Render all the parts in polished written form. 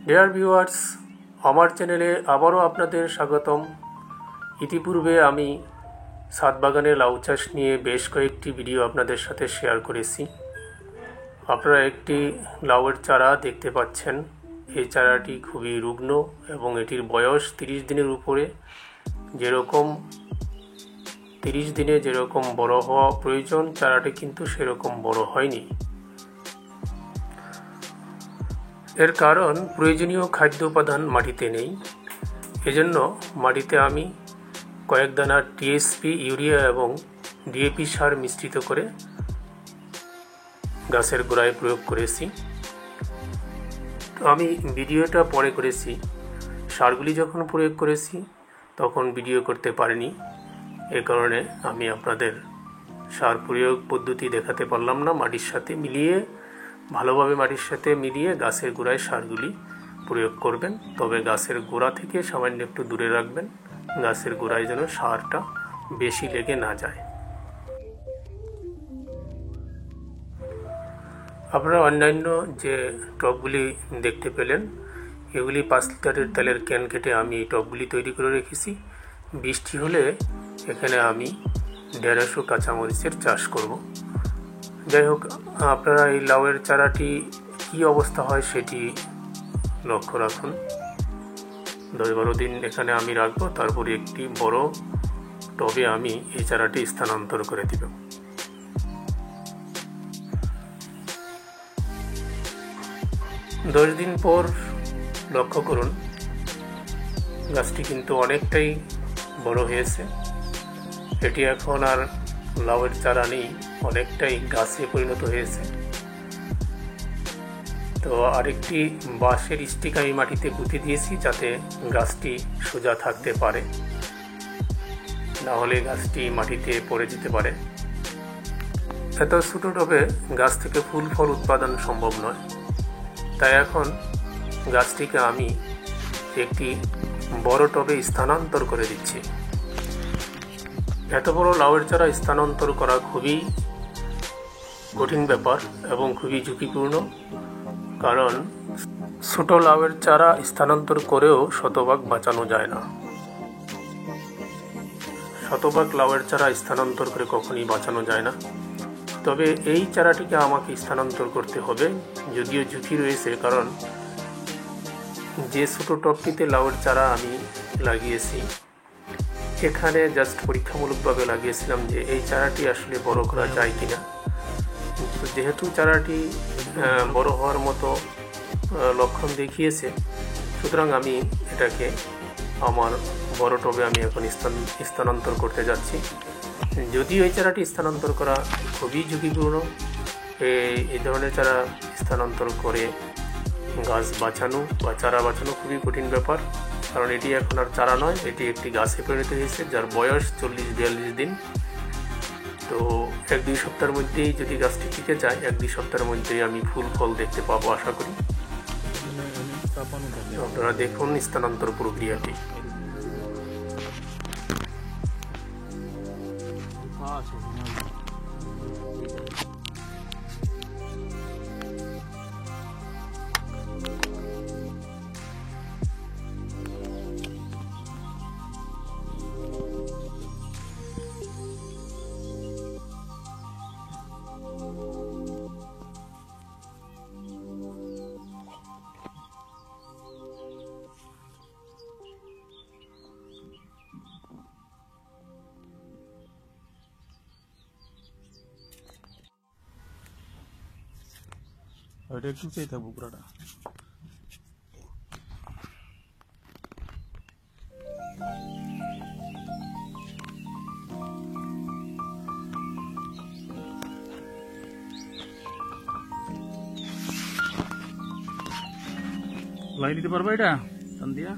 Dear viewers, আমার চ্যানেলে আবারও আপনাদের স্বাগতম। ইতিপূর্বে আমি ছাদ বাগানে লাউ চাষ নিয়ে বেশ কয়েকটি ভিডিও আপনাদের সাথে শেয়ার করেছি। আপনারা একটি লাউয়ের চারা দেখতে পাচ্ছেন। এই চারাটি খুবই রুগ্ন এবং এটির বয়স 30 দিনের উপরে। 30 দিনে যেরকম বড় হওয়া প্রয়োজন, চারাটি কিন্তু সেরকম বড় হয়নি। এর কারণ প্রয়োজনীয় খাদ্য উপাদান মাটিতে নেই। এজন্য মাটিতে আমি কয়েক দানা টিএসপি, ইউরিয়া এবং ডিএপি সার মিশ্রিত করে গাছের গোড়ায় প্রয়োগ করেছি। তো আমি ভিডিওটা পরে করেছি। সারগুলি যখন প্রয়োগ করেছি তখন ভিডিও করতে পারিনি। এ কারণে আমি আপনাদের সার প্রয়োগ পদ্ধতি দেখাতে পারলাম না। ভালোভাবে মাটির সাথে মিলিয়ে গাছের গোড়ায় সারগুলি প্রয়োগ করবেন। তবে গাছের গোড়া থেকে সামান্য একটু দূরে রাখবেন, গাছের গোড়ায় যেন সারটা বেশি লেগে না যায়। আপনারা অন্যান্য যে টবগুলি দেখতে পেলেন, এগুলি 5 লিটারের তেলের ক্যান কেটে আমি এই টবগুলি তৈরি করে রেখেছি। বৃষ্টি হলে এখানে আমি 150 কাঁচামরিচের চাষ করব। যাই হোক, আপনারা এই লাউয়ের চারাটি কী অবস্থা হয় সেটি লক্ষ্য রাখুন। 10-12 দিন এখানে আমি রাখবো, তারপরে একটি বড় টবে আমি এই চারাটি স্থানান্তর করে দিব। দশ দিন পর লক্ষ্য করুন, গাছটি কিন্তু অনেকটাই বড় হয়েছে। এটি এখন আর লাউয়ের চারা নেই, অনেকটাই গাছে পরিণত হয়েছে। তো আরেকটি বাঁশের স্টিক আমি মাটিতে পুঁতে দিয়েছি, যাতে গাছটি সোজা থাকতে পারে, না হলে গাছটি মাটিতে পড়ে যেতে পারে। এত ছোটো টবে গাছ থেকে ফুল ফল উৎপাদন সম্ভব নয়। তাই এখন গাছটিকে আমি একটি বড় টবে স্থানান্তর করে দিচ্ছি। এত বড় লাউয়ের চারা স্থানান্তর করা খুবই কঠিন ব্যাপার এবং খুবই ঝুঁকিপূর্ণ, কারণ ছোট লাউয়ের চারা স্থানান্তর করেও শতভাগ বাঁচানো যায় না। শতভাগ লাউয়ের চারা স্থানান্তর করে কখনই বাঁচানো যায় না। তবে এই চারাটিকে আমাকে স্থানান্তর করতে হবে, যদিও ঝুঁকি রয়েছে, কারণ যে ছোট টবটিতে লাউয়ের চারা আমি লাগিয়েছি, এখানে জাস্ট পরীক্ষামূলকভাবে লাগিয়েছিলাম যে এই চারাটি আসলে বড় করা যায় কিনা। কিন্তু যেহেতু চারাটি বড় হওয়ার মতো লক্ষণ দেখিয়েছে, সুতরাং আমি এটাকে আমার বড় টবে আমি এখন স্থানান্তর করতে যাচ্ছি। যদিও এই চারাটি স্থানান্তর করা খুবই ঝুঁকিপূর্ণ, এই ধরনের চারা স্থানান্তর করে গাছ বাঁচানো বা চারা বাঁচানো খুবই কঠিন ব্যাপার, কারণ এটি এখন আর চারা নয়, এটি একটি গাছে পরিণত হয়েছে যার বয়স 40-42 দিন। তো 1-2 সপ্তাহের মধ্যেই যদি গাছটি টিকে যায়, 1-2 সপ্তাহের মধ্যেই আমি ফুল ফল দেখতে পাবো আশা করি। আপনারা দেখুন স্থানান্তর প্রক্রিয়াটি। ওইটা একটু চেয়ে থাকবো পুরাটা। লাই দিতে পারবা এটা টান দিয়া?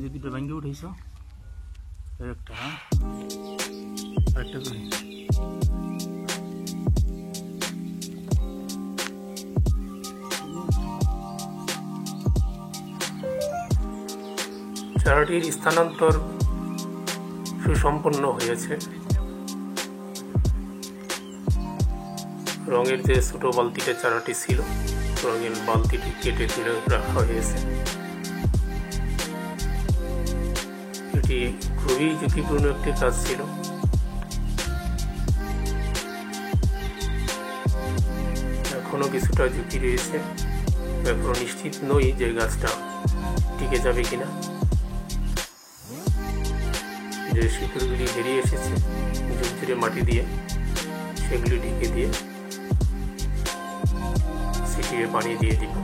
যে দুটো ভেঙে উঠেছ, একটা আরেকটা করে চারাটির স্থানান্তর সুসম্পন্ন হয়েছে। রঙের যে ছোট বালতিতে চারাটি ছিল, রঙের বালতিটি কেটে তুলে রাখা হয়েছে। এটি খুবই ঝুঁকিপূর্ণ একটি কাজ ছিল। এখনো কিছুটা ঝুঁকি রয়েছে, এখনো নিশ্চিত নই যে গাছটা টিকে যাবে কিনা। যে শিকড়গুলি বেরিয়ে এসেছে ঝুরঝুরে মাটি দিয়ে, সেগুলি ঢেকে দিয়ে ছিটিয়ে পানি দিয়ে দিব।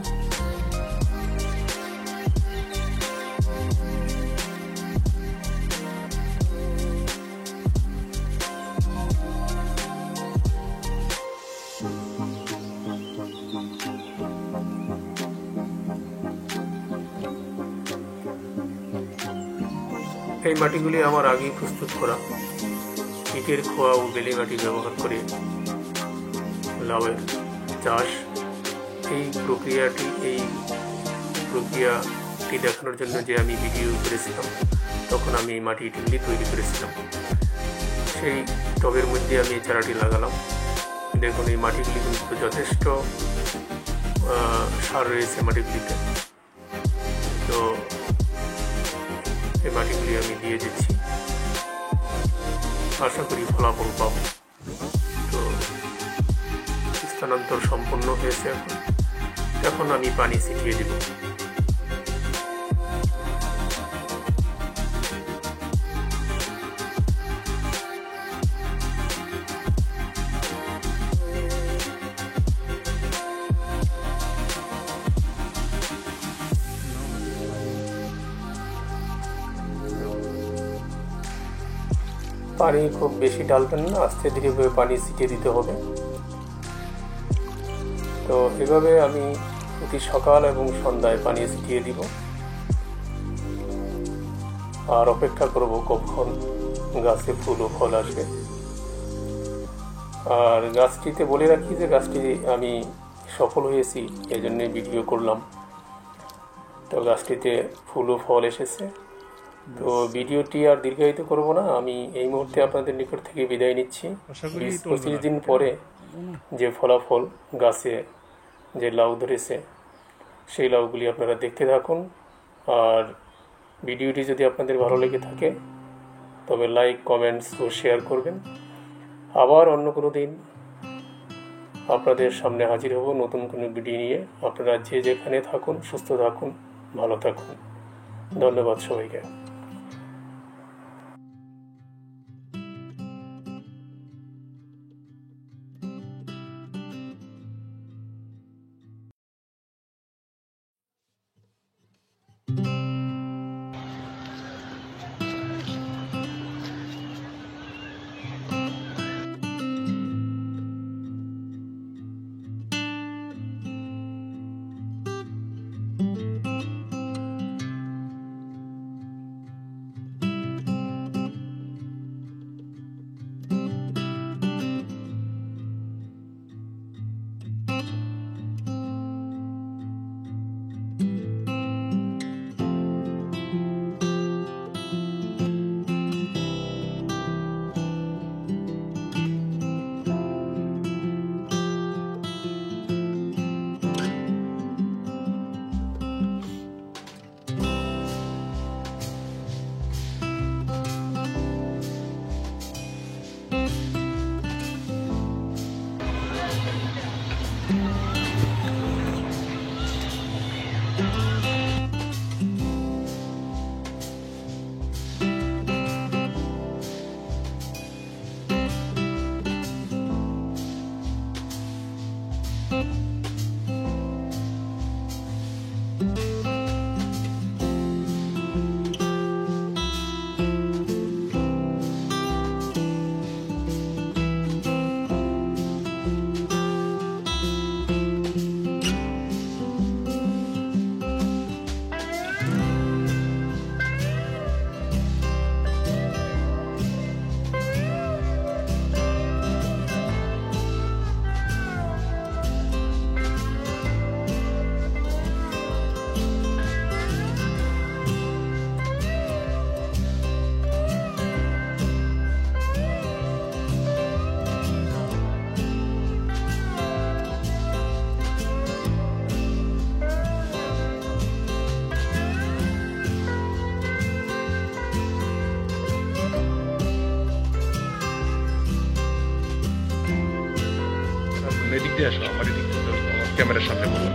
এই মাটিগুলি আমার আগেই প্রস্তুত করা। ইটের খোয়া ও বেলে মাটি ব্যবহার করে লাউয়ের চাষ। এই প্রক্রিয়াটি দেখানোর জন্য যে আমি ভিডিও করেছিলাম, তখন আমি এই মাটি ইটগুলি তৈরি করেছিলাম। সেই টবের মধ্যে আমি এই চারাটি লাগালাম। দেখুন, এই মাটিগুলি কিন্তু যথেষ্ট সার রয়েছে মাটিগুলিতে। তো এই মাটিগুলি আমি দিয়ে দিচ্ছি, আশা করি ফলাফল পাব। তো স্থানান্তর সম্পন্ন হয়েছে। এখন আমি পানি ছিটিয়ে দেব। পানি খুব বেশি ঢালবেন না, আস্তে ধীরে করে পানি ছিটিয়ে দিতে হবে। তো এভাবে আমি প্রতি সকাল এবং সন্ধ্যায় পানি ছিটিয়ে দিব, আর অপেক্ষা করব কখন গাছে ফুল ও ফল আসবে। আর গাছটিতে বলে রাখি যে গাছটি আমি সফল হয়েছি, এই জন্যে ভিডিও করলাম। তো গাছটিতে ফুল ও ফল এসেছে। তো ভিডিওটি আর দীর্ঘায়িত করব না, আমি এই মুহূর্তে আপনাদের নিকট থেকে বিদায় নিচ্ছি। 20-25 দিন পরে যে ফলাফল গাছে যে লাউ ধরেছে, সেই লাউগুলি আপনারা দেখতে থাকুন। আর ভিডিওটি যদি আপনাদের ভালো লেগে থাকে তবে লাইক, কমেন্টস ও শেয়ার করবেন। আবার অন্য কোনো দিন আপনাদের সামনে হাজির হব নতুন কোনো ভিডিও নিয়ে। আপনারা যে যেখানে থাকুন সুস্থ থাকুন, ভালো থাকুন। ধন্যবাদ সবাইকে। দিয়ে আসো, আমার এদিক থেকে আমার ক্যামেরার সামনে বলো।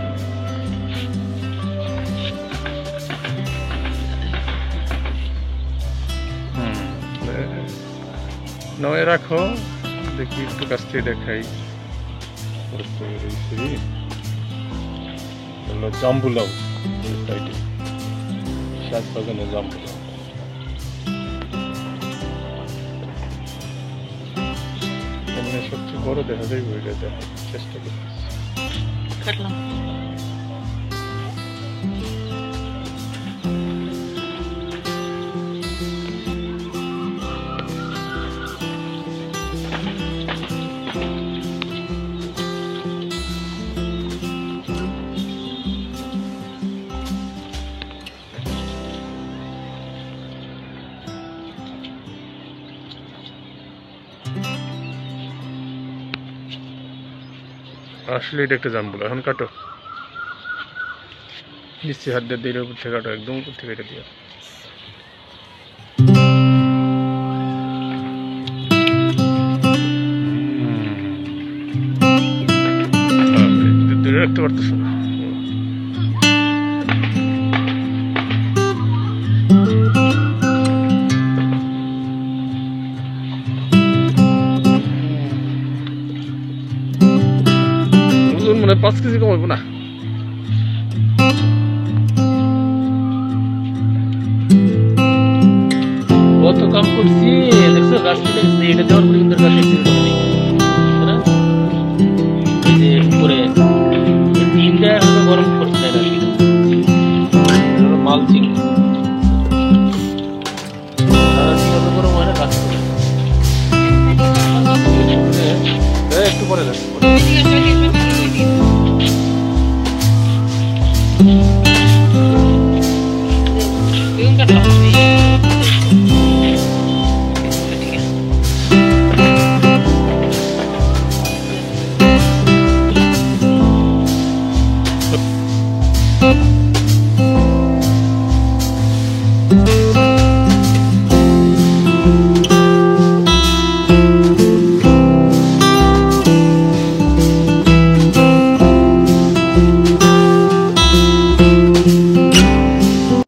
নয় রাখো, দেখি একটু কাছ থেকে দেখাই। জাম্বুলাও সাইডে, শাক বাগানে জাম্বুলাও। এমনি সবচেয়ে বড় দেখা যায়, ওইটা দেখার চেষ্টা করতেছি। আসলে এটা একটা জাম্বুলা। এখন কাটো, নিশ্চয়ই হাত দিয়ে দিলে উপর থেকে কাটো, একদম উপর থেকে এটা দিয়ে। দূরে রাখতে পারতেছ না। মানে 5 কেজি কমাবো না। কত কাম করছি দেখছো, গাছ কেটে এটা দেওয়ার পরে